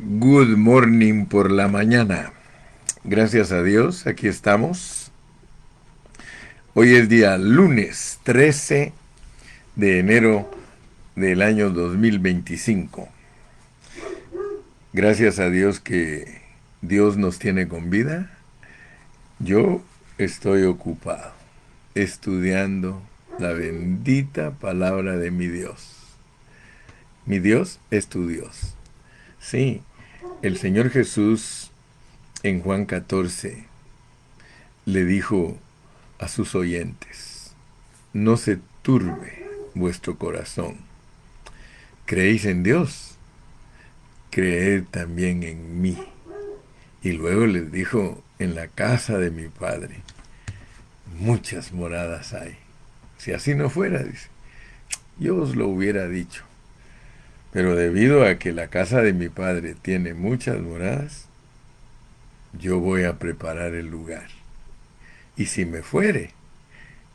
Good morning por la mañana. Gracias a Dios, aquí estamos. Hoy es día lunes 13 de enero del año 2025. Gracias a Dios que Dios nos tiene con vida. Yo estoy ocupado estudiando la bendita palabra de mi Dios. Mi Dios es tu Dios. Sí, el Señor Jesús en Juan 14 le dijo a sus oyentes: no se turbe vuestro corazón. Creéis en Dios, creed también en mí. Y luego les dijo: en la casa de mi Padre muchas moradas hay. Si así no fuera, dice, yo os lo hubiera dicho. Pero debido a que la casa de mi Padre tiene muchas moradas, yo voy a preparar el lugar. Y si me fuere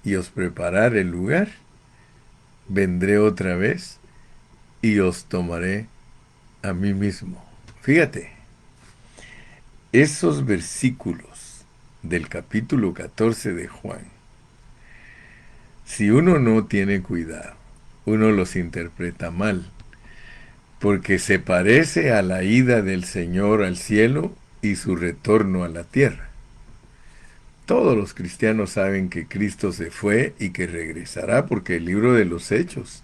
y os preparar el lugar, vendré otra vez y os tomaré a mí mismo. Fíjate, esos versículos del capítulo 14 de Juan, si uno no tiene cuidado, uno los interpreta mal, porque se parece a la ida del Señor al cielo y su retorno a la tierra. Todos los cristianos saben que Cristo se fue y que regresará, porque el libro de los Hechos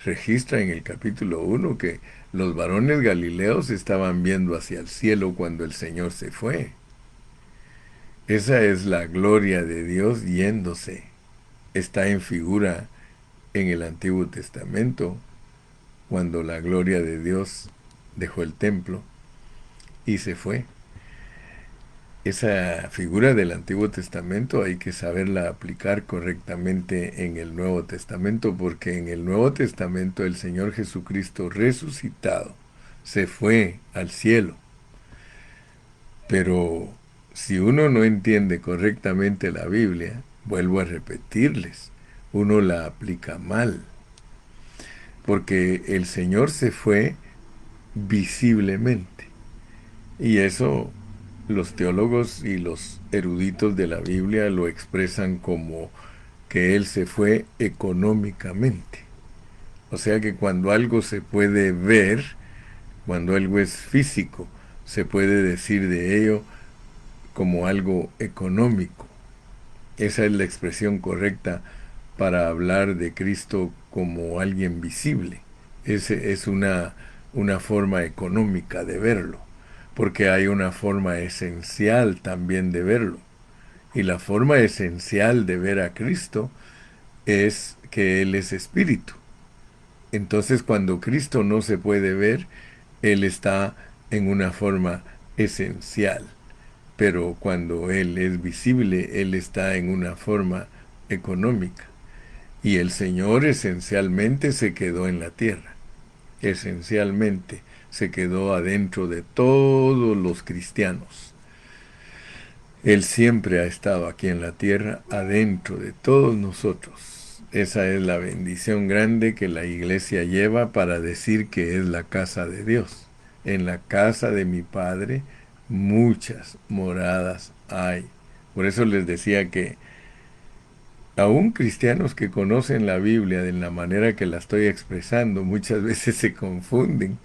registra en el capítulo 1 que los varones galileos estaban viendo hacia el cielo cuando el Señor se fue. Esa es la gloria de Dios yéndose. Está en figura en el Antiguo Testamento, cuando la gloria de Dios dejó el templo y se fue. Esa figura del Antiguo Testamento hay que saberla aplicar correctamente en el Nuevo Testamento, porque en el Nuevo Testamento el Señor Jesucristo resucitado se fue al cielo. Pero si uno no entiende correctamente la Biblia, vuelvo a repetirles, uno la aplica mal, porque el Señor se fue visiblemente. Y eso los teólogos y los eruditos de la Biblia lo expresan como que Él se fue económicamente. O sea que cuando algo se puede ver, cuando algo es físico, se puede decir de ello como algo económico. Esa es la expresión correcta para hablar de Cristo como alguien visible. Es una forma económica de verlo, porque hay una forma esencial también de verlo. Y la forma esencial de ver a Cristo es que Él es espíritu. Entonces, cuando Cristo no se puede ver, Él está en una forma esencial. Pero cuando Él es visible, Él está en una forma económica. Y el Señor esencialmente se quedó en la tierra. Esencialmente se quedó adentro de todos los cristianos. Él siempre ha estado aquí en la tierra, adentro de todos nosotros. Esa es la bendición grande que la iglesia lleva para decir que es la casa de Dios. En la casa de mi Padre muchas moradas hay. Por eso les decía que aún cristianos que conocen la Biblia de la manera que la estoy expresando, muchas veces se confunden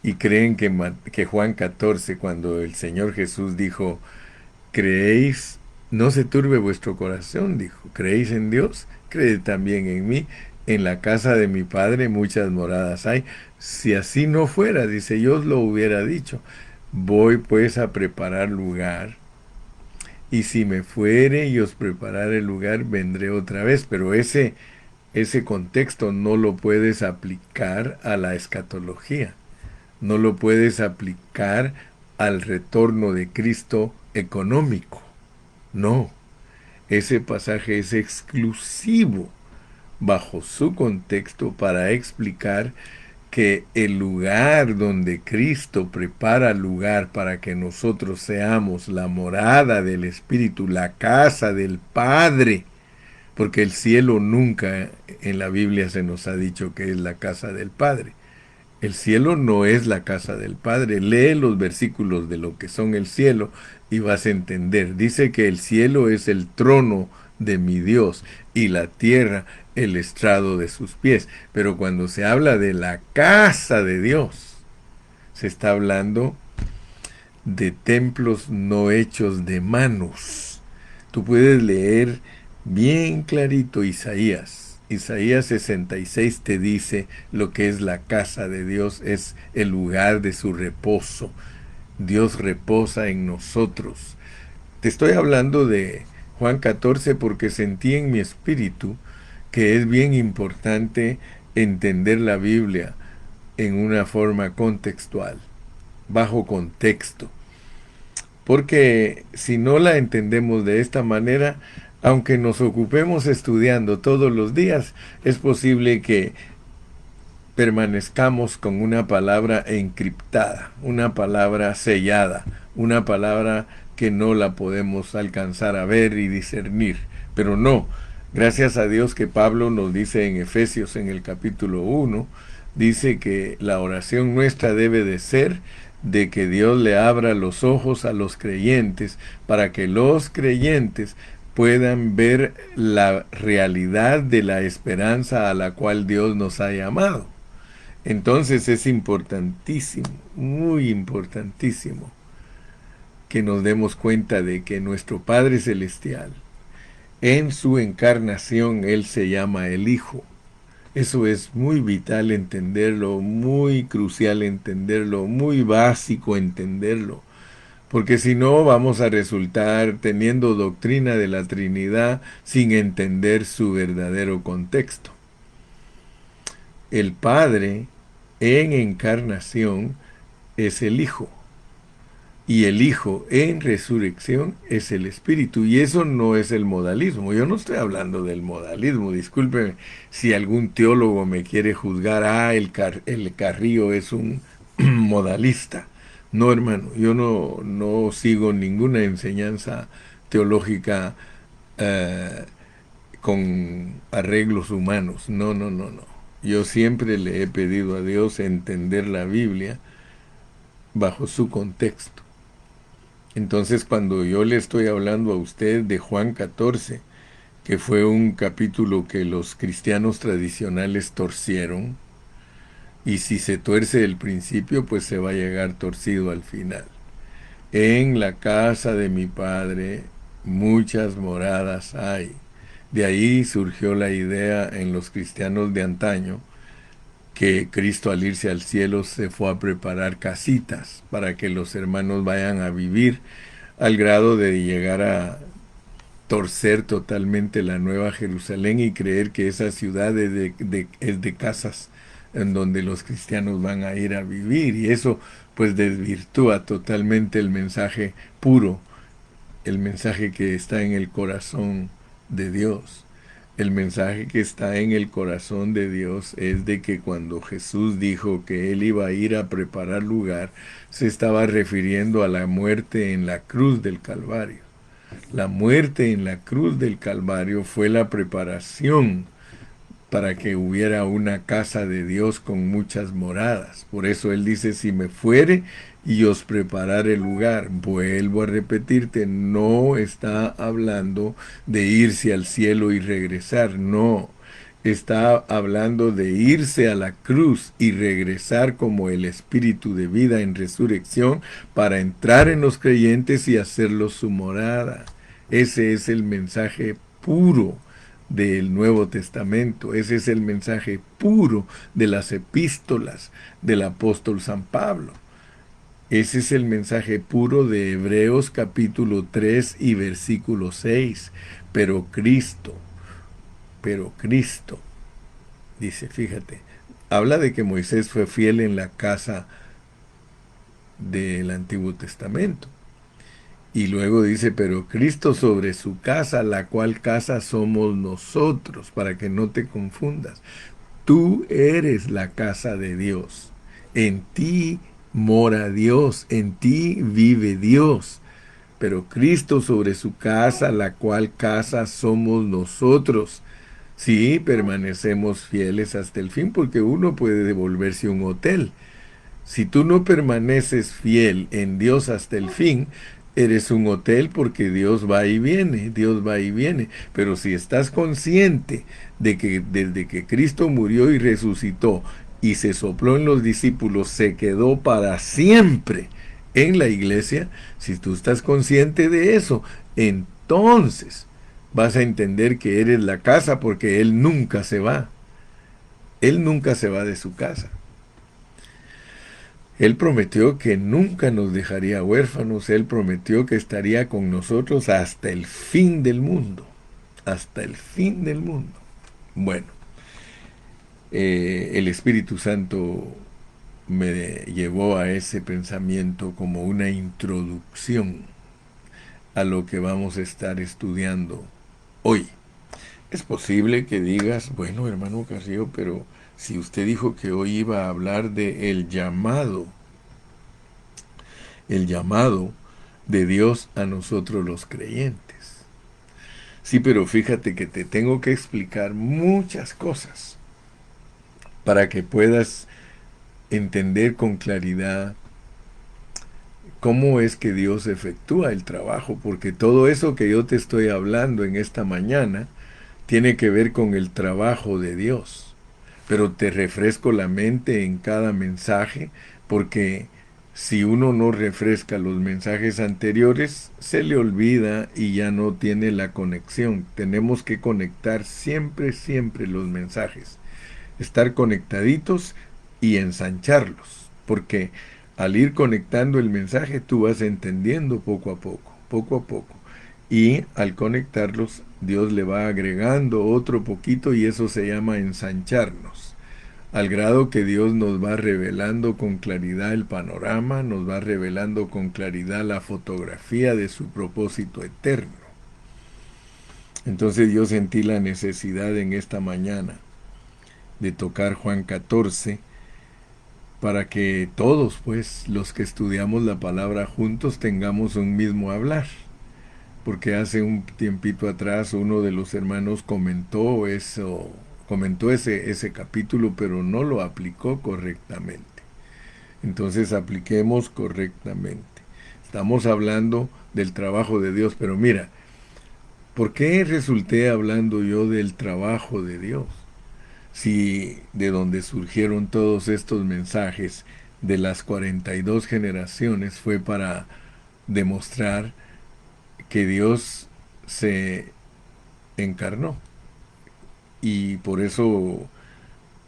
y creen que Juan 14, cuando el Señor Jesús dijo: creéis, no se turbe vuestro corazón, dijo, creéis en Dios, creed también en mí. En la casa de mi Padre muchas moradas hay. Si así no fuera, dice, yo os lo hubiera dicho. Voy pues a preparar lugar, y si me fuere y os preparar el lugar, vendré otra vez. Pero ese contexto no lo puedes aplicar a la escatología. No lo puedes aplicar al retorno de Cristo económico. No, ese pasaje es exclusivo bajo su contexto para explicar que el lugar donde Cristo prepara lugar para que nosotros seamos la morada del Espíritu, la casa del Padre, porque el cielo nunca en la Biblia se nos ha dicho que es la casa del Padre. El cielo no es la casa del Padre. Lee los versículos de lo que son el cielo y vas a entender. Dice que el cielo es el trono de mi Dios y la tierra el estrado de sus pies. Pero cuando se habla de la casa de Dios, se está hablando de templos no hechos de manos. Tú puedes leer bien clarito Isaías. Isaías 66 te dice lo que es la casa de Dios, es el lugar de su reposo. Dios reposa en nosotros. Te estoy hablando de Juan 14 porque sentí en mi espíritu que es bien importante entender la Biblia en una forma contextual, bajo contexto. Porque si no la entendemos de esta manera, aunque nos ocupemos estudiando todos los días, es posible que permanezcamos con una palabra encriptada, una palabra sellada, una palabra que no la podemos alcanzar a ver y discernir. Pero no, gracias a Dios que Pablo nos dice en Efesios en el capítulo 1, dice que la oración nuestra debe de ser de que Dios le abra los ojos a los creyentes para que los creyentes puedan ver la realidad de la esperanza a la cual Dios nos ha llamado. Entonces es importantísimo, muy importantísimo, que nos demos cuenta de que nuestro Padre Celestial, en su encarnación, Él se llama el Hijo. Eso es muy vital entenderlo, muy crucial entenderlo, muy básico entenderlo, porque si no vamos a resultar teniendo doctrina de la Trinidad sin entender su verdadero contexto. El Padre en encarnación es el Hijo. Y el Hijo en resurrección es el Espíritu. Y eso no es el modalismo. Yo no estoy hablando del modalismo. Discúlpeme si algún teólogo me quiere juzgar. El Carrillo es un modalista. No, hermano. Yo no sigo ninguna enseñanza teológica con arreglos humanos. No, no, no, no. Yo siempre le he pedido a Dios entender la Biblia bajo su contexto. Entonces, cuando yo le estoy hablando a usted de Juan 14, que fue un capítulo que los cristianos tradicionales torcieron, y si se tuerce el principio, pues se va a llegar torcido al final. En la casa de mi Padre muchas moradas hay. De ahí surgió la idea en los cristianos de antaño que Cristo al irse al cielo se fue a preparar casitas para que los hermanos vayan a vivir, al grado de llegar a torcer totalmente la Nueva Jerusalén y creer que esa ciudad es de casas en donde los cristianos van a ir a vivir, y eso pues desvirtúa totalmente el mensaje puro, el mensaje que está en el corazón de Dios. El mensaje que está en el corazón de Dios es de que cuando Jesús dijo que Él iba a ir a preparar lugar, se estaba refiriendo a la muerte en la cruz del Calvario. La muerte en la cruz del Calvario fue la preparación para que hubiera una casa de Dios con muchas moradas. Por eso Él dice, si me fuere y os prepararé el lugar. Vuelvo a repetirte, no está hablando de irse al cielo y regresar, no. Está hablando de irse a la cruz y regresar como el espíritu de vida en resurrección para entrar en los creyentes y hacerlos su morada. Ese es el mensaje puro del Nuevo Testamento. Ese es el mensaje puro de las epístolas del apóstol San Pablo. Ese es el mensaje puro de Hebreos capítulo 3 y versículo 6. Pero Cristo, dice, fíjate, habla de que Moisés fue fiel en la casa del Antiguo Testamento. Y luego dice, pero Cristo sobre su casa, la cual casa somos nosotros, para que no te confundas. Tú eres la casa de Dios. En ti mora Dios, en ti vive Dios. Pero Cristo sobre su casa, la cual casa somos nosotros. Sí, permanecemos fieles hasta el fin porque uno puede devolverse un hotel. Si tú no permaneces fiel en Dios hasta el fin, eres un hotel porque Dios va y viene, Dios va y viene. Pero si estás consciente de que desde que Cristo murió y resucitó y se sopló en los discípulos, se quedó para siempre en la iglesia, si tú estás consciente de eso, entonces vas a entender que eres la casa porque Él nunca se va. Él nunca se va de su casa. Él prometió que nunca nos dejaría huérfanos, Él prometió que estaría con nosotros hasta el fin del mundo, hasta el fin del mundo. Bueno, el Espíritu Santo me llevó a ese pensamiento como una introducción a lo que vamos a estar estudiando hoy. Es posible que digas, bueno, hermano Carrillo, pero si usted dijo que hoy iba a hablar de el llamado de Dios a nosotros los creyentes. Sí, pero fíjate que te tengo que explicar muchas cosas para que puedas entender con claridad cómo es que Dios efectúa el trabajo, porque todo eso que yo te estoy hablando en esta mañana tiene que ver con el trabajo de Dios. Pero te refresco la mente en cada mensaje, porque si uno no refresca los mensajes anteriores, se le olvida y ya no tiene la conexión. Tenemos que conectar siempre, siempre los mensajes. Estar conectaditos y ensancharlos, porque al ir conectando el mensaje tú vas entendiendo poco a poco, poco a poco. Y al conectarlos, Dios le va agregando otro poquito y eso se llama ensancharnos. Al grado que Dios nos va revelando con claridad el panorama, nos va revelando con claridad la fotografía de su propósito eterno. Entonces yo sentí la necesidad en esta mañana de tocar Juan 14 para que todos, pues, los que estudiamos la palabra juntos tengamos un mismo hablar. Porque hace un tiempito atrás uno de los hermanos comentó eso, comentó ese capítulo, pero no lo aplicó correctamente. Entonces apliquemos correctamente. Estamos hablando del trabajo de Dios, pero mira, ¿por qué resulté hablando yo del trabajo de Dios? Si de donde surgieron todos estos mensajes de las 42 generaciones fue para demostrar que Dios se encarnó. Y por eso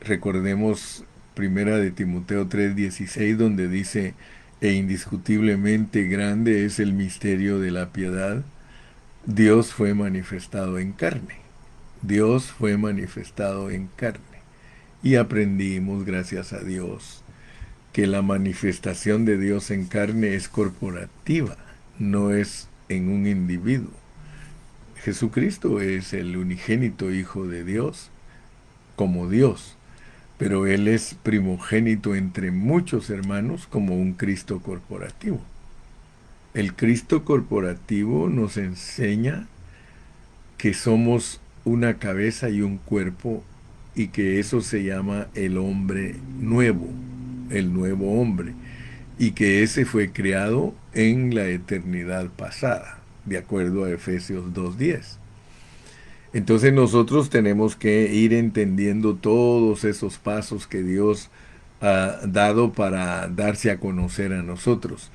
recordemos primera de Timoteo 3:16 donde dice, e indiscutiblemente grande es el misterio de la piedad, Dios fue manifestado en carne. Dios fue manifestado en carne. Y aprendimos, gracias a Dios, que la manifestación de Dios en carne es corporativa, no es en un individuo. Jesucristo es el unigénito Hijo de Dios como Dios, pero Él es primogénito entre muchos hermanos como un Cristo corporativo. El Cristo corporativo nos enseña que somos una cabeza y un cuerpo y que eso se llama el hombre nuevo, el nuevo hombre, y que ese fue creado en la eternidad pasada, de acuerdo a Efesios 2:10. Entonces nosotros tenemos que ir entendiendo todos esos pasos que Dios ha dado para darse a conocer a nosotros.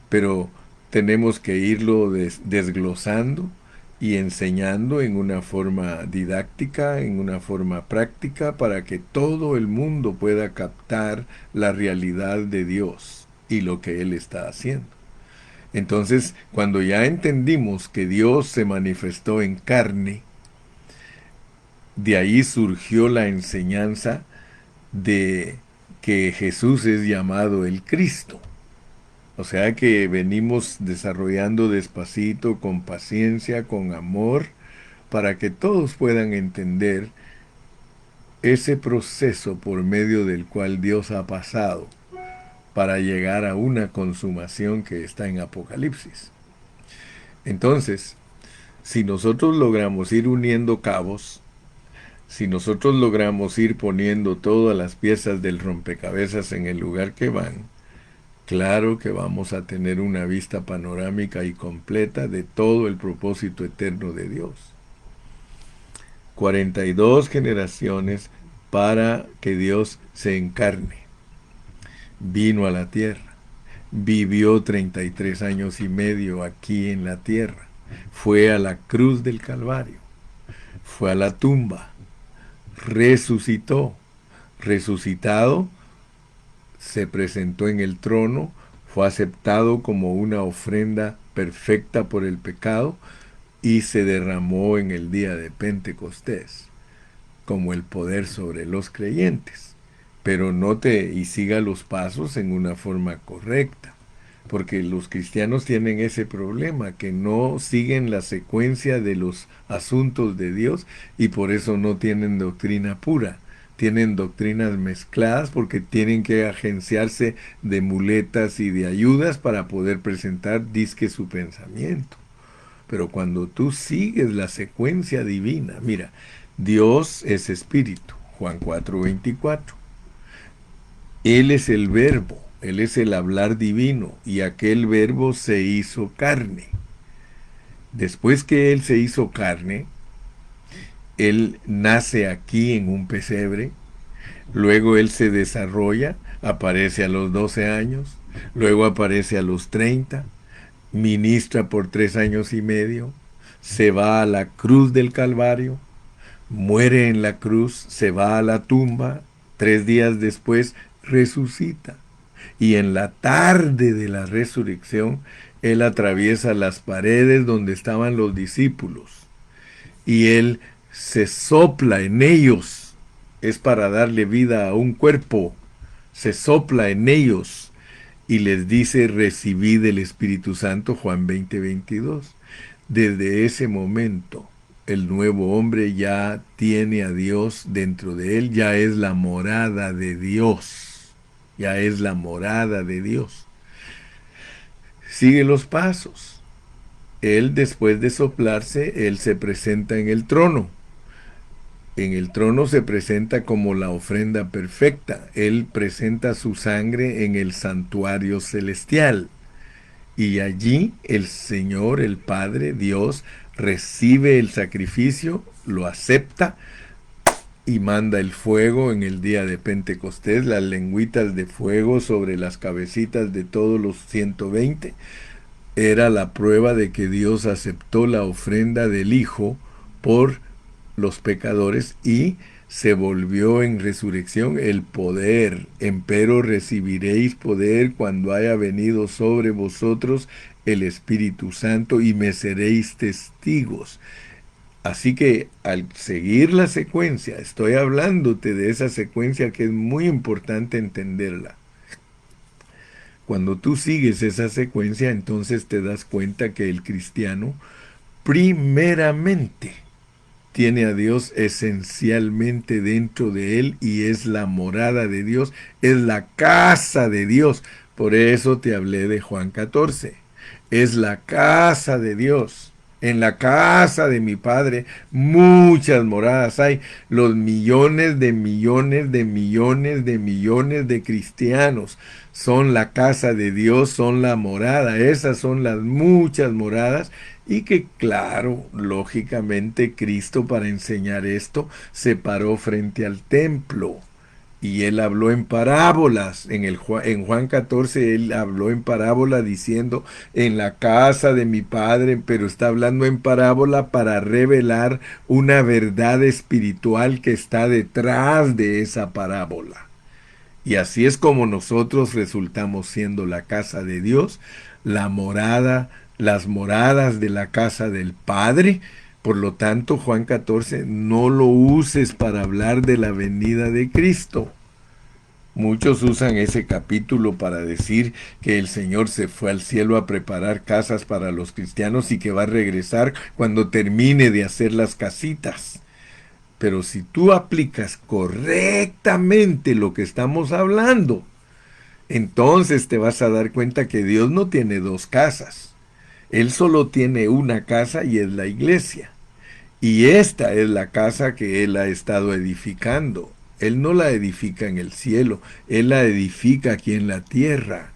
Pero tenemos que irlo desglosando y enseñando en una forma didáctica, en una forma práctica, para que todo el mundo pueda captar la realidad de Dios y lo que Él está haciendo. Entonces, cuando ya entendimos que Dios se manifestó en carne, de ahí surgió la enseñanza de que Jesús es llamado el Cristo. O sea que venimos desarrollando despacito, con paciencia, con amor, para que todos puedan entender ese proceso por medio del cual Dios ha pasado para llegar a una consumación que está en Apocalipsis. Entonces, si nosotros logramos ir uniendo cabos, Si nosotros logramos ir poniendo todas las piezas del rompecabezas en el lugar que van, claro que vamos a tener una vista panorámica y completa de todo el propósito eterno de Dios. 42 generaciones para que Dios se encarne. Vino a la tierra, vivió 33 años y medio aquí en la tierra, fue a la cruz del Calvario, fue a la tumba, resucitó, resucitado, se presentó en el trono, fue aceptado como una ofrenda perfecta por el pecado y se derramó en el día de Pentecostés como el poder sobre los creyentes. Pero note y siga los pasos en una forma correcta, porque los cristianos tienen ese problema, que no siguen la secuencia de los asuntos de Dios y por eso no tienen doctrina pura. Tienen doctrinas mezcladas porque tienen que agenciarse de muletas y de ayudas para poder presentar disque su pensamiento. Pero cuando tú sigues la secuencia divina, mira, Dios es espíritu, Juan 4:24. Él es el verbo, Él es el hablar divino, y aquel verbo se hizo carne. Después que Él se hizo carne, Él nace aquí en un pesebre, luego Él se desarrolla, aparece a los 12 años, luego aparece a los 30, ministra por 3 años y medio, se va a la cruz del Calvario, muere en la cruz, se va a la tumba, 3 días después resucita. Y en la tarde de la resurrección, Él atraviesa las paredes donde estaban los discípulos. Y Él se sopla en ellos. Es para darle vida a un cuerpo. Se sopla en ellos. Y les dice, recibid el Espíritu Santo, Juan 20:22. Desde ese momento, el nuevo hombre ya tiene a Dios dentro de él, ya es la morada de Dios, ya es la morada de Dios. Sigue los pasos. Él, después de soplarse, él se presenta en el trono. En el trono se presenta como la ofrenda perfecta. Él presenta su sangre en el santuario celestial. Y allí el Señor, el Padre, Dios, recibe el sacrificio, lo acepta y manda el fuego en el día de Pentecostés, las lengüitas de fuego sobre las cabecitas de todos los 120. Era la prueba de que Dios aceptó la ofrenda del Hijo por los pecadores y se volvió en resurrección el poder. Empero recibiréis poder cuando haya venido sobre vosotros el Espíritu Santo y me seréis testigos. Así que al seguir la secuencia, estoy hablándote de esa secuencia que es muy importante entenderla. Cuando tú sigues esa secuencia, entonces te das cuenta que el cristiano primeramente tiene a Dios esencialmente dentro de él y es la morada de Dios, es la casa de Dios. Por eso te hablé de Juan 14. Es la casa de Dios. En la casa de mi Padre muchas moradas hay. Los millones de millones de millones de millones de cristianos son la casa de Dios, son la morada. Esas son las muchas moradas. Y que claro, lógicamente Cristo para enseñar esto se paró frente al templo. Y él habló en parábolas. En Juan 14 él habló en parábola diciendo, en la casa de mi Padre, pero está hablando en parábola para revelar una verdad espiritual que está detrás de esa parábola. Y así es como nosotros resultamos siendo la casa de Dios, la morada, las moradas de la casa del Padre. Por lo tanto, Juan 14, no lo uses para hablar de la venida de Cristo. Muchos usan ese capítulo para decir que el Señor se fue al cielo a preparar casas para los cristianos y que va a regresar cuando termine de hacer las casitas. Pero si tú aplicas correctamente lo que estamos hablando, entonces te vas a dar cuenta que Dios no tiene dos casas. Él solo tiene una casa y es la iglesia. Y esta es la casa que Él ha estado edificando. Él no la edifica en el cielo, Él la edifica aquí en la tierra.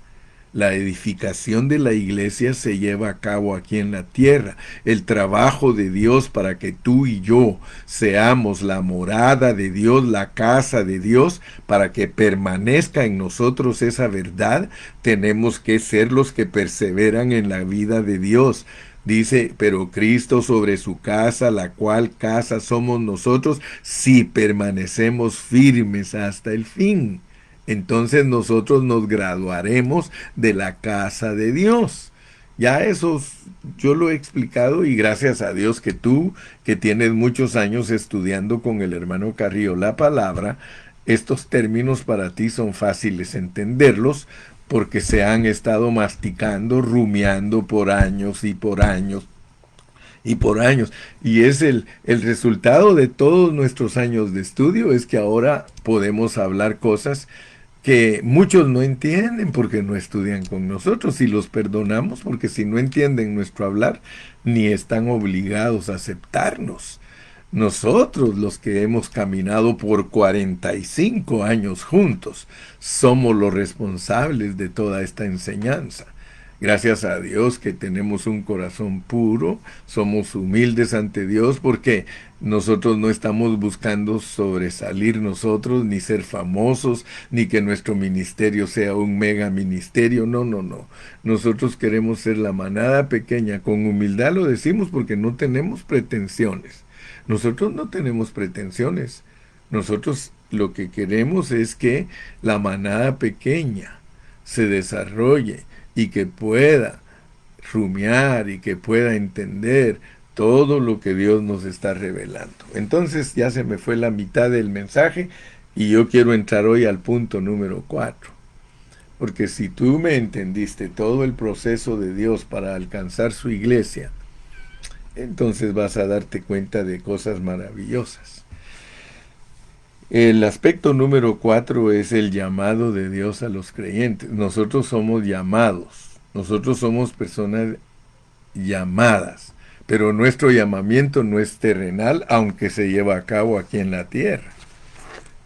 La edificación de la iglesia se lleva a cabo aquí en la tierra. El trabajo de Dios para que tú y yo seamos la morada de Dios, la casa de Dios, para que permanezca en nosotros esa verdad, tenemos que ser los que perseveran en la vida de Dios. Dice, pero Cristo sobre su casa, la cual casa somos nosotros, si permanecemos firmes hasta el fin. Entonces nosotros nos graduaremos de la casa de Dios. Ya eso yo lo he explicado y gracias a Dios que tú, que tienes muchos años estudiando con el hermano Carrillo la palabra, estos términos para ti son fáciles entenderlos porque se han estado masticando, rumiando por años y por años y por años. Y es el resultado de todos nuestros años de estudio, es que ahora podemos hablar cosas que muchos no entienden porque no estudian con nosotros y los perdonamos porque si no entienden nuestro hablar, ni están obligados a aceptarnos. Nosotros, los que hemos caminado por 45 años juntos, somos los responsables de toda esta enseñanza. Gracias a Dios que tenemos un corazón puro, somos humildes ante Dios porque nosotros no estamos buscando sobresalir nosotros, ni ser famosos, ni que nuestro ministerio sea un mega ministerio. No, no, no. Nosotros queremos ser la manada pequeña. Con humildad lo decimos porque no tenemos pretensiones. Nosotros no tenemos pretensiones. Nosotros lo que queremos es que la manada pequeña se desarrolle y que pueda rumiar y que pueda entender todo lo que Dios nos está revelando. Entonces ya se me fue la mitad del mensaje y yo quiero entrar hoy al punto número 4. Porque si tú me entendiste todo el proceso de Dios para alcanzar su iglesia, entonces vas a darte cuenta de cosas maravillosas. El aspecto número 4 es el llamado de Dios a los creyentes. Nosotros somos llamados, nosotros somos personas llamadas, pero nuestro llamamiento no es terrenal, aunque se lleva a cabo aquí en la tierra.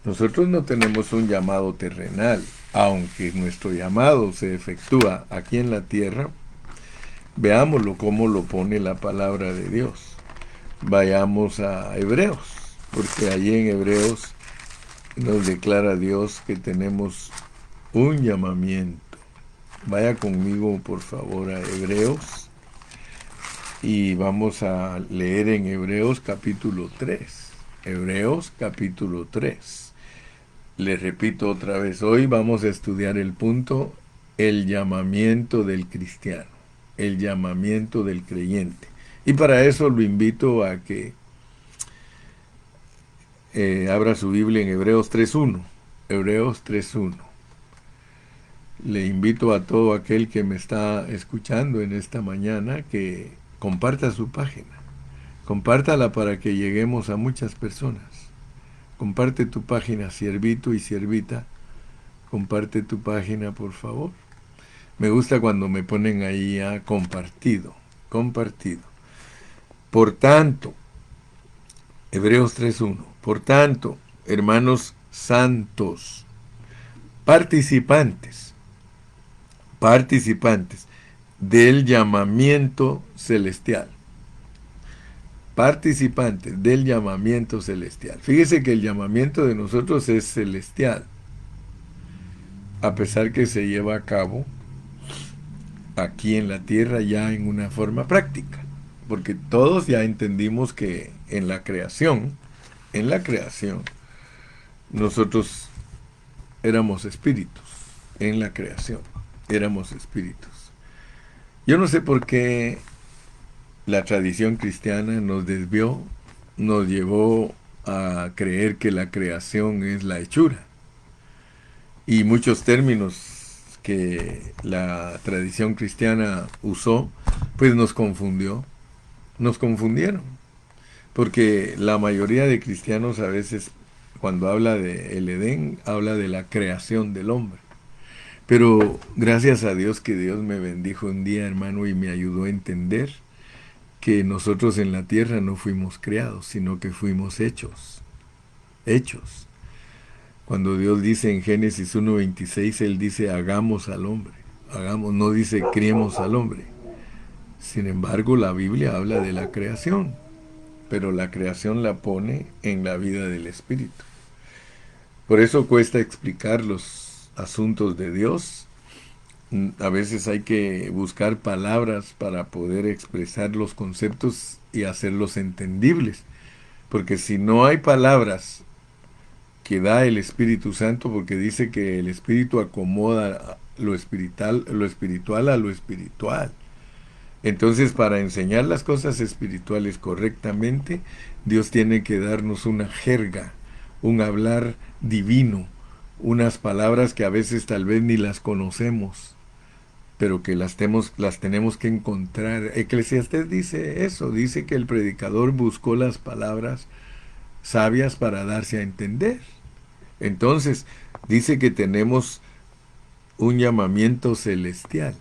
Nosotros no tenemos un llamado terrenal, aunque nuestro llamado se efectúa aquí en la tierra. Veámoslo cómo lo pone la palabra de Dios. Vayamos a Hebreos, porque allí en Hebreos nos declara Dios que tenemos un llamamiento. Vaya conmigo, por favor, a Hebreos y vamos a leer en Hebreos capítulo 3. Hebreos capítulo 3. Les repito otra vez, hoy vamos a estudiar el punto, el llamamiento del cristiano, el llamamiento del creyente. Y para eso lo invito a que abra su Biblia en Hebreos 3.1. Hebreos 3.1. Le invito a todo aquel que me está escuchando en esta mañana que comparta su página. Compártala para que lleguemos a muchas personas. Comparte tu página, siervito y siervita. Comparte tu página, por favor. Me gusta cuando me ponen ahí a compartido. Compartido. Por tanto, Hebreos 3.1. Por tanto, hermanos santos, participantes del llamamiento celestial. Participantes del llamamiento celestial. Fíjese que el llamamiento de nosotros es celestial, a pesar que se lleva a cabo aquí en la tierra ya en una forma práctica, porque todos ya entendimos que en la creación, nosotros éramos espíritus, en la creación, éramos espíritus. Yo no sé por qué la tradición cristiana nos desvió, nos llevó a creer que la creación es la hechura. Y muchos términos que la tradición cristiana usó, pues nos confundió, nos confundieron. Porque la mayoría de cristianos a veces, cuando habla de el Edén, habla de la creación del hombre. Pero gracias a Dios que Dios me bendijo un día, hermano, y me ayudó a entender que nosotros en la tierra no fuimos creados, sino que fuimos hechos, hechos. Cuando Dios dice en Génesis 1:26, Él dice, hagamos al hombre. Hagamos, no dice, criemos al hombre. Sin embargo, la Biblia habla de la creación, pero la creación la pone en la vida del Espíritu. Por eso cuesta explicar los asuntos de Dios. A veces hay que buscar palabras para poder expresar los conceptos y hacerlos entendibles. Porque si no hay palabras que da el Espíritu Santo, porque dice que el Espíritu acomoda lo espiritual a lo espiritual. Entonces, para enseñar las cosas espirituales correctamente, Dios tiene que darnos una jerga, un hablar divino, unas palabras que a veces tal vez ni las conocemos, pero que las tenemos que encontrar. Eclesiastés dice eso, dice que el predicador buscó las palabras sabias para darse a entender. Entonces, dice que tenemos un llamamiento celestial.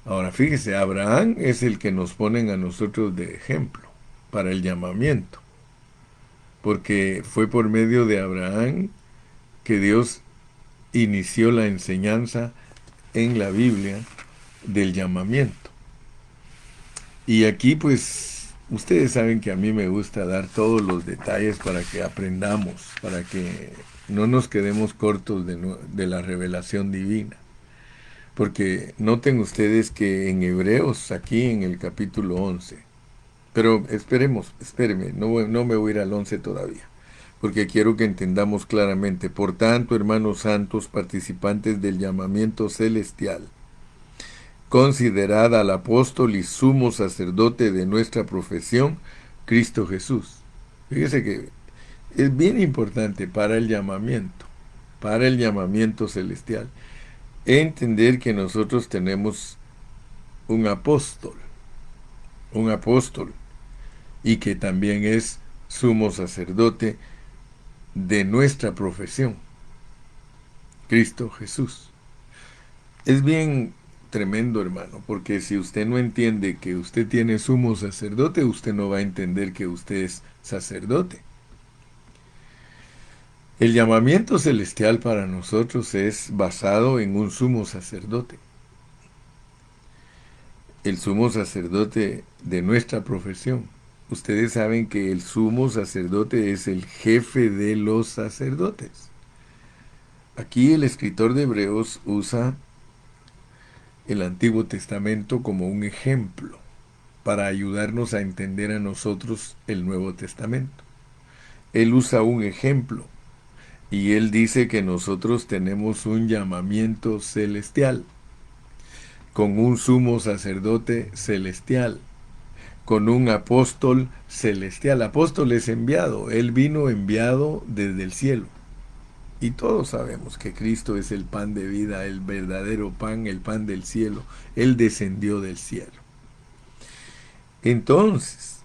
Ahora, fíjese, Abraham es el que nos ponen a nosotros de ejemplo para el llamamiento, porque fue por medio de Abraham que Dios inició la enseñanza en la Biblia del llamamiento. Y aquí pues ustedes saben que a mí me gusta dar todos los detalles para que aprendamos, para que no nos quedemos cortos de la revelación divina. Porque noten ustedes que en Hebreos, aquí en el capítulo 11, pero espérenme, no me voy a ir al 11 todavía, porque quiero que entendamos claramente. Por tanto, hermanos santos, participantes del llamamiento celestial, considerad al apóstol y sumo sacerdote de nuestra profesión, Cristo Jesús. Fíjese que es bien importante para el llamamiento celestial, entender que nosotros tenemos un apóstol, y que también es sumo sacerdote de nuestra profesión, Cristo Jesús. Es bien tremendo, hermano, porque si usted no entiende que usted tiene sumo sacerdote, usted no va a entender que usted es sacerdote. El llamamiento celestial para nosotros es basado en un sumo sacerdote. El sumo sacerdote de nuestra profesión. Ustedes saben que el sumo sacerdote es el jefe de los sacerdotes. Aquí el escritor de Hebreos usa el Antiguo Testamento como un ejemplo para ayudarnos a entender a nosotros el Nuevo Testamento. Él usa un ejemplo y él dice que nosotros tenemos un llamamiento celestial, con un sumo sacerdote celestial, con un apóstol celestial. Apóstol es enviado, él vino enviado desde el cielo. Y todos sabemos que Cristo es el pan de vida, el verdadero pan, el pan del cielo. Él descendió del cielo. Entonces,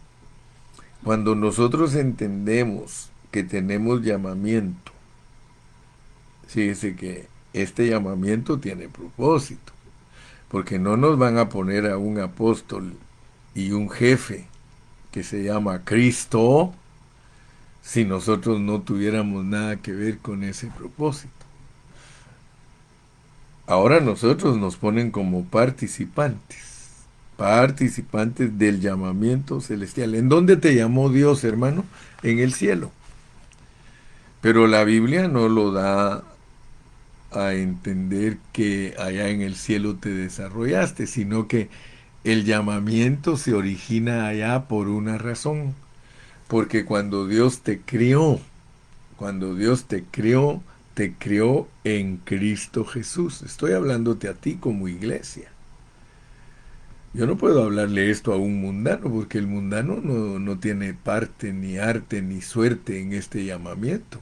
cuando nosotros entendemos que tenemos llamamiento, fíjese que este llamamiento tiene propósito, porque no nos van a poner a un apóstol y un jefe que se llama Cristo si nosotros no tuviéramos nada que ver con ese propósito. Ahora nosotros nos ponen como participantes del llamamiento celestial. ¿En dónde te llamó Dios, hermano? En el cielo. Pero la Biblia no lo da a entender que allá en el cielo te desarrollaste, sino que el llamamiento se origina allá por una razón. Porque cuando Dios te crió te crió en Cristo Jesús. Estoy hablándote a ti como iglesia. Yo no puedo hablarle esto a un mundano, porque el mundano no tiene parte, ni arte, ni suerte en este llamamiento.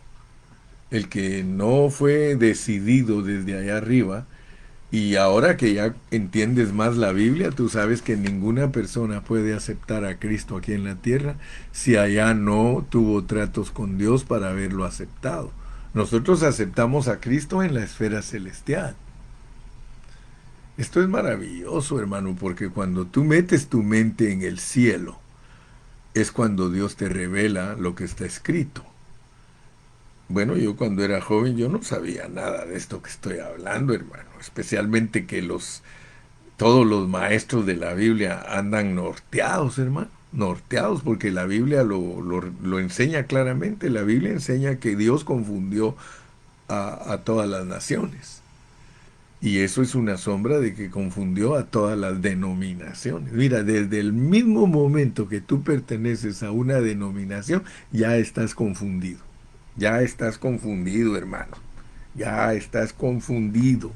El que no fue decidido desde allá arriba, y ahora que ya entiendes más la Biblia, tú sabes que ninguna persona puede aceptar a Cristo aquí en la tierra si allá no tuvo tratos con Dios para haberlo aceptado. Nosotros aceptamos a Cristo en la esfera celestial. Esto es maravilloso, hermano, porque cuando tú metes tu mente en el cielo, es cuando Dios te revela lo que está escrito. Bueno, yo cuando era joven yo no sabía nada de esto que estoy hablando, hermano, especialmente que todos los maestros de la Biblia andan norteados, hermano, norteados, porque la Biblia lo enseña claramente. La Biblia enseña que Dios confundió a todas las naciones. Y eso es una sombra de que confundió a todas las denominaciones. Mira, desde el mismo momento que tú perteneces a una denominación, ya estás confundido. Ya estás confundido, hermano. Ya estás confundido.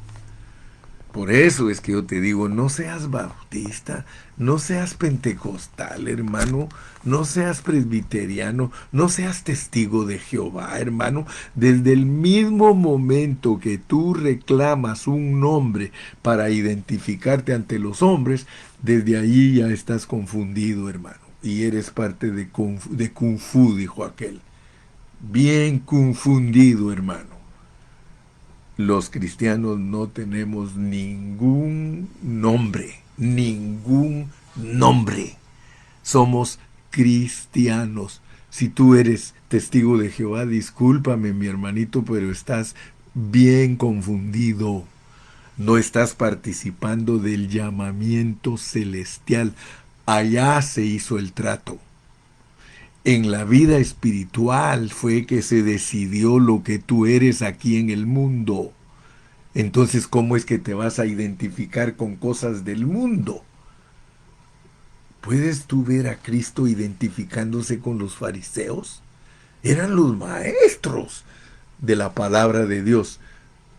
Por eso es que yo te digo, no seas bautista, no seas pentecostal, hermano, no seas presbiteriano, no seas testigo de Jehová, hermano. Desde el mismo momento que tú reclamas un nombre para identificarte ante los hombres, desde allí ya estás confundido, hermano. Y eres parte de Kung Fu, dijo aquel. Bien confundido, hermano. Los cristianos no tenemos ningún nombre, ningún nombre. Somos cristianos. Si tú eres testigo de Jehová, discúlpame, mi hermanito, pero estás bien confundido. No estás participando del llamamiento celestial. Allá se hizo el trato. En la vida espiritual fue que se decidió lo que tú eres aquí en el mundo. Entonces, ¿cómo es que te vas a identificar con cosas del mundo? ¿Puedes tú ver a Cristo identificándose con los fariseos? Eran los maestros de la palabra de Dios.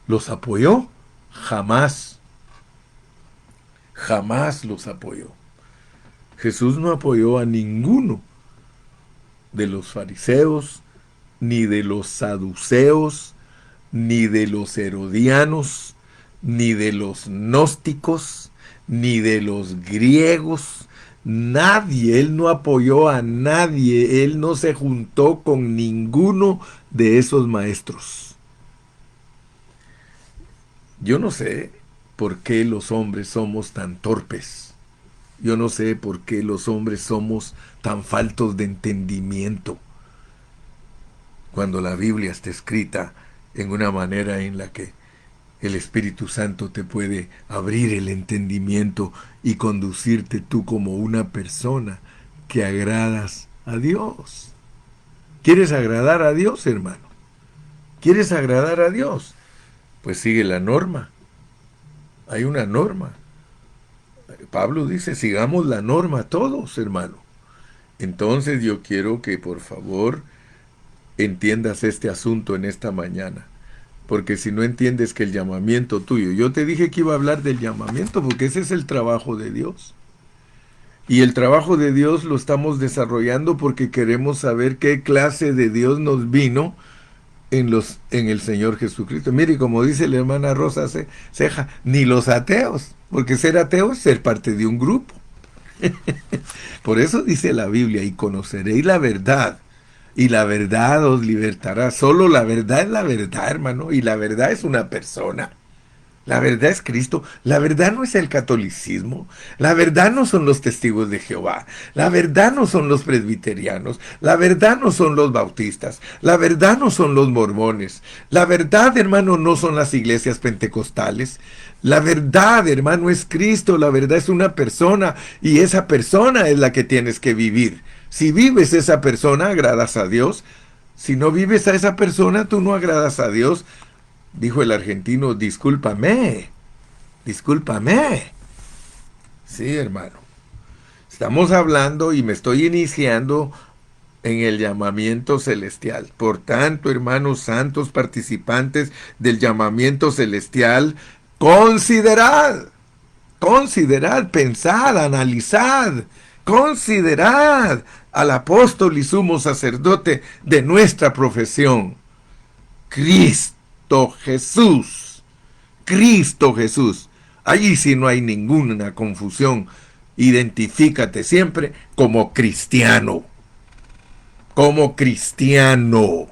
¿Los apoyó? Jamás, jamás los apoyó. Jesús no apoyó a ninguno de los fariseos, ni de los saduceos, ni de los herodianos, ni de los gnósticos, ni de los griegos. Nadie, él no apoyó a nadie, él no se juntó con ninguno de esos maestros. Yo no sé por qué los hombres somos tan torpes. Yo no sé por qué los hombres somos tan faltos de entendimiento cuando la Biblia está escrita en una manera en la que el Espíritu Santo te puede abrir el entendimiento y conducirte tú como una persona que agradas a Dios. ¿Quieres agradar a Dios, hermano? ¿Quieres agradar a Dios? Pues sigue la norma. Hay una norma. Pablo dice, sigamos la norma todos, hermano. Entonces yo quiero que por favor entiendas este asunto en esta mañana. Porque si no entiendes que el llamamiento tuyo, yo te dije que iba a hablar del llamamiento porque ese es el trabajo de Dios. Y el trabajo de Dios lo estamos desarrollando porque queremos saber qué clase de Dios nos vino en el Señor Jesucristo. Mire, como dice la hermana Rosa Ceja, ni los ateos, porque ser ateo es ser parte de un grupo. Por eso dice la Biblia, y conoceréis la verdad, y la verdad os libertará. Solo la verdad es la verdad, hermano, y la verdad es una persona. La verdad es Cristo. La verdad no es el catolicismo. La verdad no son los testigos de Jehová. La verdad no son los presbiterianos. La verdad no son los bautistas. La verdad no son los mormones. La verdad, hermano, no son las iglesias pentecostales. La verdad, hermano, es Cristo. La verdad es una persona y esa persona es la que tienes que vivir. Si vives esa persona, agradas a Dios. Si no vives a esa persona, tú no agradas a Dios. Dijo el argentino, discúlpame, discúlpame. Sí, hermano. Estamos hablando y me estoy iniciando en el llamamiento celestial. Por tanto, hermanos santos participantes del llamamiento celestial, considerad, considerad, pensad, analizad, considerad al apóstol y sumo sacerdote de nuestra profesión, Cristo Jesús. Cristo Jesús. Allí sí no hay ninguna confusión. Identifícate siempre como cristiano. Como cristiano.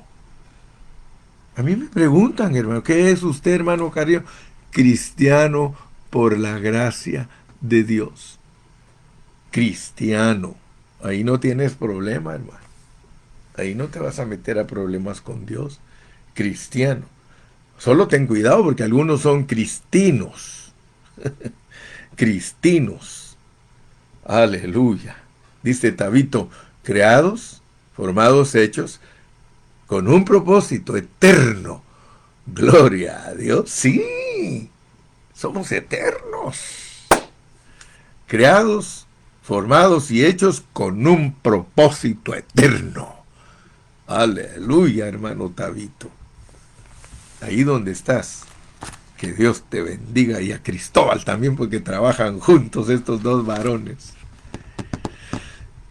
A mí me preguntan, hermano, ¿qué es usted, hermano Carrillo? Cristiano por la gracia de Dios. Cristiano. Ahí no tienes problema, hermano. Ahí no te vas a meter a problemas con Dios. Cristiano. Solo ten cuidado porque algunos son cristinos. Cristinos. Aleluya. Dice Tabito, creados, formados, hechos, con un propósito eterno. Gloria a Dios. Sí, somos eternos. Creados, formados y hechos con un propósito eterno. Aleluya, hermano Tabito. Ahí donde estás. Que Dios te bendiga, y a Cristóbal también, porque trabajan juntos estos dos varones.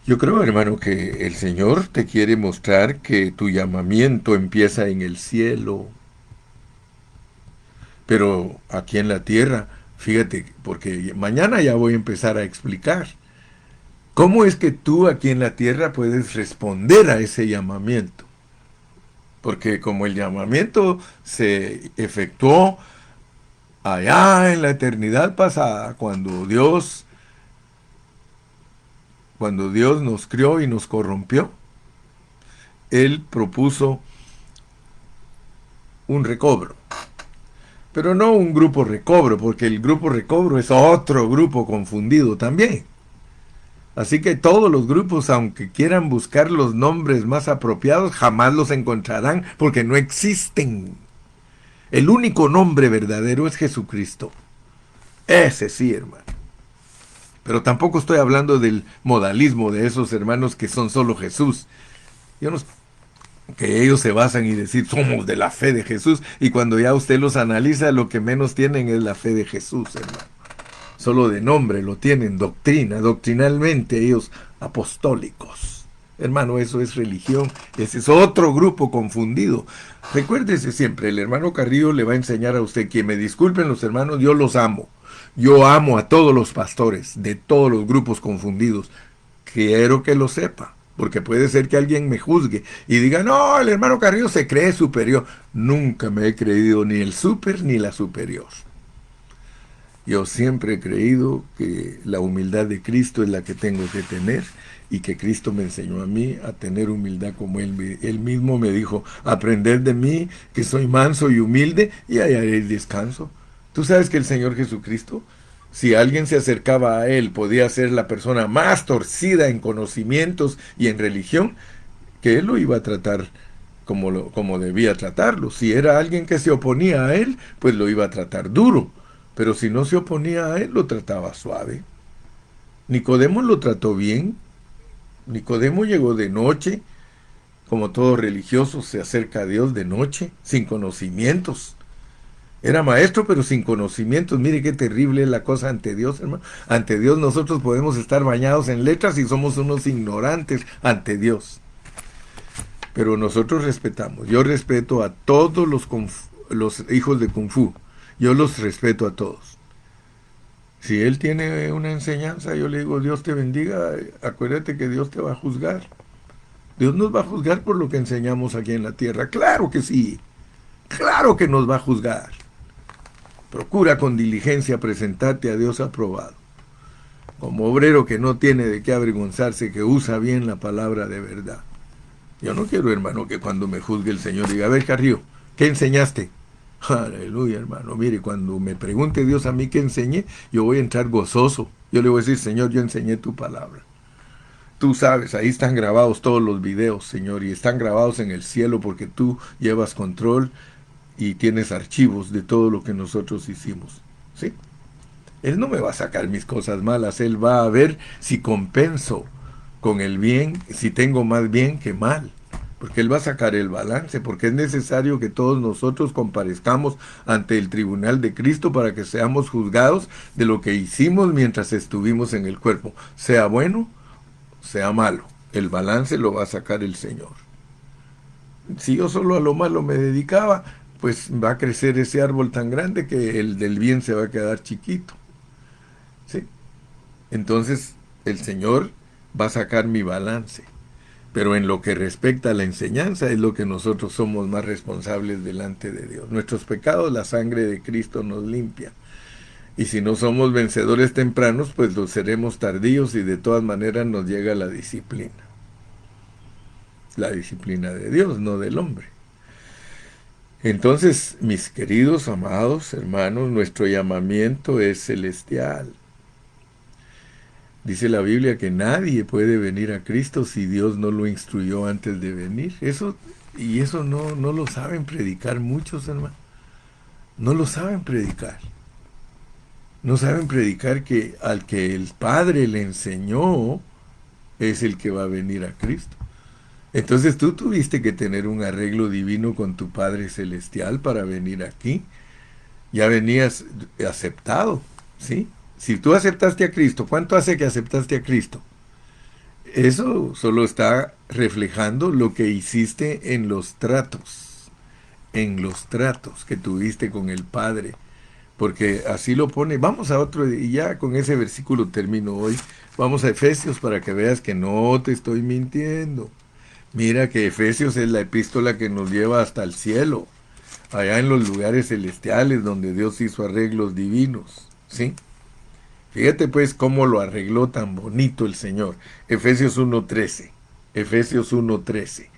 Yo creo, hermano, que el Señor te quiere mostrar que tu llamamiento empieza en el cielo. Pero aquí en la tierra, fíjate, porque mañana ya voy a empezar a explicar cómo es que tú aquí en la tierra puedes responder a ese llamamiento. Porque como el llamamiento se efectuó allá en la eternidad pasada, cuando Dios nos crió y nos corrompió, Él propuso un recobro. Pero no un grupo recobro, porque el grupo recobro es otro grupo confundido también. Así que todos los grupos, aunque quieran buscar los nombres más apropiados, jamás los encontrarán porque no existen. El único nombre verdadero es Jesucristo. Ese sí, hermano. Pero tampoco estoy hablando del modalismo de esos hermanos que son solo Jesús. Yo no, que ellos se basan y decir somos de la fe de Jesús, y cuando ya usted los analiza, lo que menos tienen es la fe de Jesús, hermano. Solo de nombre lo tienen, doctrinalmente ellos apostólicos. Hermano, eso es religión, ese es otro grupo confundido. Recuérdese siempre, el hermano Carrillo le va a enseñar a usted que me disculpen los hermanos, yo los amo. Yo amo a todos los pastores de todos los grupos confundidos. Quiero que lo sepa, porque puede ser que alguien me juzgue y diga, no, el hermano Carrillo se cree superior. Nunca me he creído ni el super ni la superior. Yo siempre he creído que la humildad de Cristo es la que tengo que tener, y que Cristo me enseñó a mí a tener humildad como Él mismo me dijo, aprended de mí que soy manso y humilde y hallaréis descanso. Tú sabes que el Señor Jesucristo, si alguien se acercaba a Él, podía ser la persona más torcida en conocimientos y en religión, que Él lo iba a tratar como debía tratarlo. Si era alguien que se oponía a Él, pues lo iba a tratar duro. Pero si no se oponía a Él, lo trataba suave. Nicodemo lo trató bien. Nicodemo llegó de noche, como todo religioso se acerca a Dios de noche, sin conocimientos. Era maestro, pero sin conocimientos. Mire qué terrible es la cosa ante Dios, hermano. Ante Dios nosotros podemos estar bañados en letras y somos unos ignorantes ante Dios. Pero nosotros respetamos. Yo respeto a todos los hijos de Kung Fu. Yo los respeto a todos. Si él tiene una enseñanza, yo le digo, Dios te bendiga, acuérdate que Dios te va a juzgar. Dios nos va a juzgar por lo que enseñamos aquí en la tierra. Claro que sí. Claro que nos va a juzgar. Procura con diligencia presentarte a Dios aprobado, como obrero que no tiene de qué avergonzarse, que usa bien la palabra de verdad. Yo no quiero, hermano, que cuando me juzgue el Señor diga, a ver, Carrillo, ¿qué enseñaste? Aleluya, hermano. Mire, cuando me pregunte Dios a mí qué enseñé, yo voy a entrar gozoso. Yo le voy a decir, Señor, yo enseñé tu palabra. Tú sabes, ahí están grabados todos los videos, Señor, y están grabados en el cielo porque tú llevas control y tienes archivos de todo lo que nosotros hicimos. ¿Sí? Él no me va a sacar mis cosas malas, Él va a ver si compenso con el bien, si tengo más bien que mal. Porque Él va a sacar el balance, porque es necesario que todos nosotros comparezcamos ante el tribunal de Cristo para que seamos juzgados de lo que hicimos mientras estuvimos en el cuerpo, sea bueno, sea malo. El balance lo va a sacar el Señor. Si yo solo a lo malo me dedicaba, pues va a crecer ese árbol tan grande que el del bien se va a quedar chiquito. ¿Sí? Entonces el Señor va a sacar mi balance. Pero en lo que respecta a la enseñanza es lo que nosotros somos más responsables delante de Dios. Nuestros pecados, la sangre de Cristo nos limpia. Y si no somos vencedores tempranos, pues lo seremos tardíos y de todas maneras nos llega la disciplina. La disciplina de Dios, no del hombre. Entonces, mis queridos, amados hermanos, nuestro llamamiento es celestial. Dice la Biblia que nadie puede venir a Cristo si Dios no lo instruyó antes de venir. Eso no lo saben predicar muchos, hermanos. No lo saben predicar. No saben predicar que al que el Padre le enseñó es el que va a venir a Cristo. Entonces tú tuviste que tener un arreglo divino con tu Padre Celestial para venir aquí. Ya venías aceptado, ¿sí? Si tú aceptaste a Cristo, ¿cuánto hace que aceptaste a Cristo? Eso solo está reflejando lo que hiciste en los tratos que tuviste con el Padre, porque así lo pone. Vamos a otro, y ya con ese versículo termino hoy. Vamos a Efesios para que veas que no te estoy mintiendo. Mira que Efesios es la epístola que nos lleva hasta el cielo, allá en los lugares celestiales donde Dios hizo arreglos divinos, ¿sí? Fíjate pues cómo lo arregló tan bonito el Señor. Efesios 1:13. Efesios 1:13.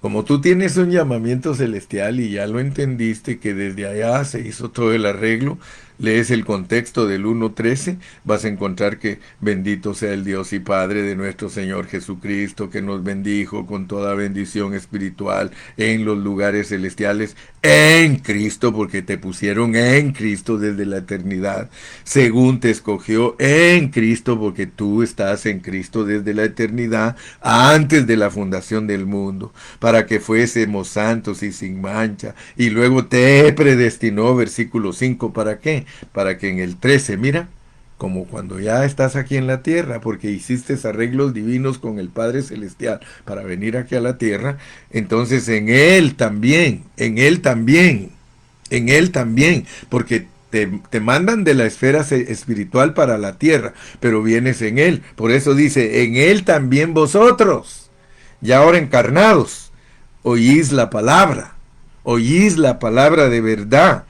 Como tú tienes un llamamiento celestial y ya lo entendiste que desde allá se hizo todo el arreglo, lees el contexto del 1:13, vas a encontrar que bendito sea el Dios y Padre de nuestro Señor Jesucristo, que nos bendijo con toda bendición espiritual en los lugares celestiales, en Cristo, porque te pusieron en Cristo desde la eternidad, según te escogió en Cristo, porque tú estás en Cristo desde la eternidad, antes de la fundación del mundo, para que fuésemos santos y sin mancha, y luego te predestinó, versículo 5, ¿para qué? Para que en el 13, mira, como cuando ya estás aquí en la tierra, porque hiciste arreglos divinos con el Padre Celestial para venir aquí a la tierra, entonces en Él también, porque te mandan de la esfera espiritual para la tierra, pero vienes en Él. Por eso dice, en Él también vosotros, ya ahora encarnados, oís la palabra de verdad,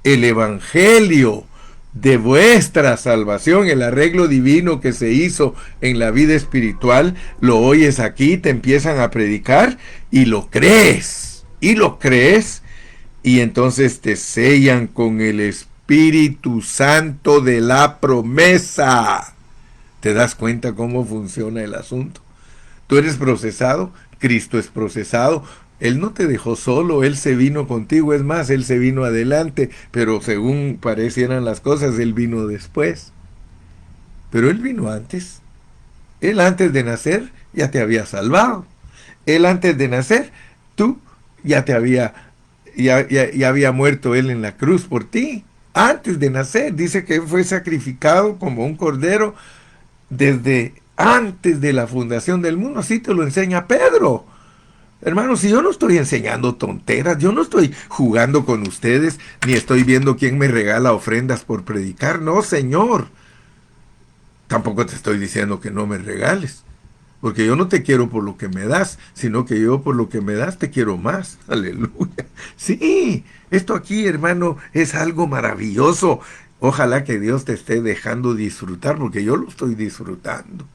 el evangelio de vuestra salvación, el arreglo divino que se hizo en la vida espiritual, lo oyes aquí, te empiezan a predicar y lo crees, y entonces te sellan con el Espíritu Santo de la promesa. ¿Te das cuenta cómo funciona el asunto? Tú eres procesado, Cristo es procesado. Él no te dejó solo, Él se vino contigo, es más, Él se vino adelante, pero según parecieran las cosas, Él vino después. Pero Él vino antes. Él antes de nacer ya te había salvado. Él antes de nacer, tú ya te había, ya había muerto Él en la cruz por ti. Antes de nacer, dice que fue sacrificado como un cordero desde antes de la fundación del mundo. Así te lo enseña Pedro. Hermanos, si yo no estoy enseñando tonteras, yo no estoy jugando con ustedes, ni estoy viendo quién me regala ofrendas por predicar. No, Señor. Tampoco te estoy diciendo que no me regales. Porque yo no te quiero por lo que me das, sino que yo por lo que me das te quiero más. Aleluya. Sí, esto aquí, hermano, es algo maravilloso. Ojalá que Dios te esté dejando disfrutar, porque yo lo estoy disfrutando.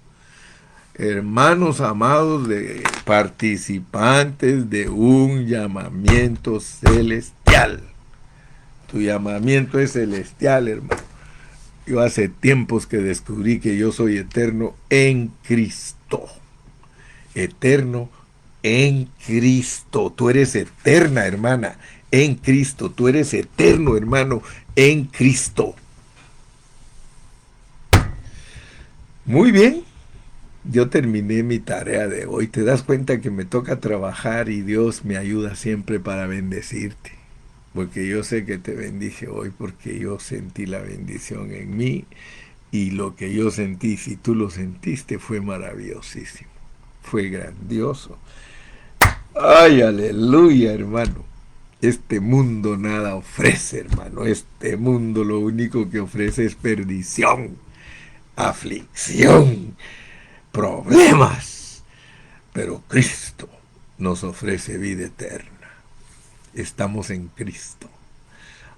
Hermanos amados, de participantes de un llamamiento celestial. Tu llamamiento es celestial, hermano. Yo hace tiempos que descubrí que yo soy eterno en Cristo. Eterno en Cristo. Tú eres eterna, hermana, en Cristo. Tú eres eterno, hermano, en Cristo. Muy bien. Yo terminé mi tarea de hoy. Te das cuenta que me toca trabajar y Dios me ayuda siempre para bendecirte. Porque yo sé que te bendije hoy porque yo sentí la bendición en mí y lo que yo sentí, si tú lo sentiste, fue maravillosísimo. Fue grandioso. Ay, aleluya, hermano. Este mundo nada ofrece, hermano. Este mundo lo único que ofrece es perdición, aflicción, problemas, pero Cristo nos ofrece vida eterna. Estamos en Cristo.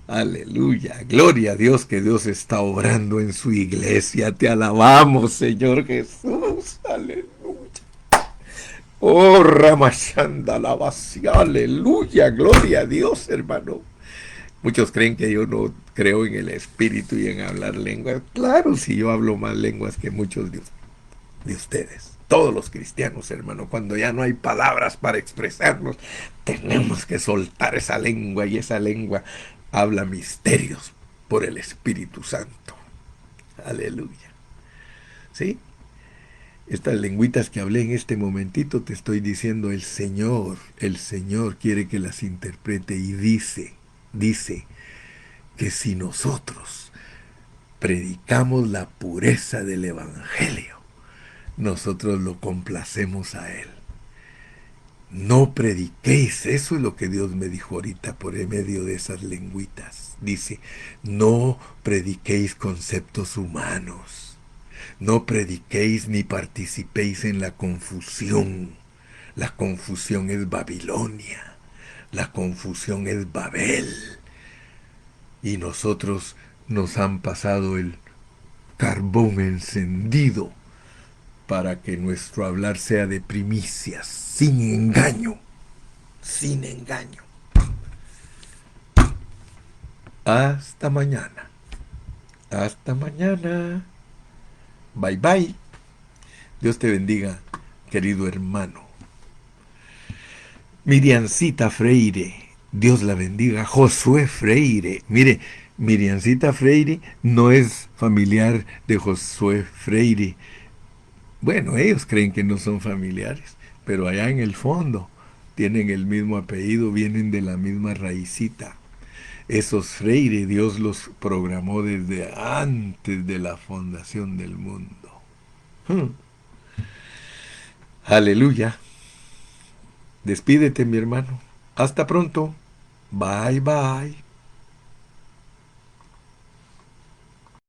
Aleluya. Gloria a Dios que Dios está obrando en su iglesia. Te alabamos, Señor Jesús. Aleluya. Oh, Ramashanda Lavasi. Aleluya. Gloria a Dios, hermano. Muchos creen que yo no creo en el espíritu y en hablar lenguas. Claro, si yo hablo más lenguas que muchos de ustedes. Todos los cristianos, hermano, cuando ya no hay palabras para expresarnos, tenemos que soltar esa lengua y esa lengua habla misterios por el Espíritu Santo. Aleluya. ¿Sí? Estas lengüitas que hablé en este momentito, te estoy diciendo, el Señor quiere que las interprete y dice que si nosotros predicamos la pureza del Evangelio, nosotros lo complacemos a Él. No prediquéis, eso es lo que Dios me dijo ahorita por medio de esas lengüitas. Dice, no prediquéis conceptos humanos, no prediquéis ni participéis en la confusión. La confusión es Babilonia, la confusión es Babel. Y nosotros nos han pasado el carbón encendido para que nuestro hablar sea de primicias, sin engaño, sin engaño. Hasta mañana. Hasta mañana. Bye bye. Dios te bendiga, querido hermano. Miriancita Freire, Dios la bendiga. Josué Freire, mire, Miriancita Freire no es familiar de Josué Freire. Bueno, ellos creen que no son familiares, pero allá en el fondo tienen el mismo apellido, vienen de la misma raicita. Esos Freire, Dios los programó desde antes de la fundación del mundo. Aleluya. Despídete, mi hermano. Hasta pronto. Bye, bye.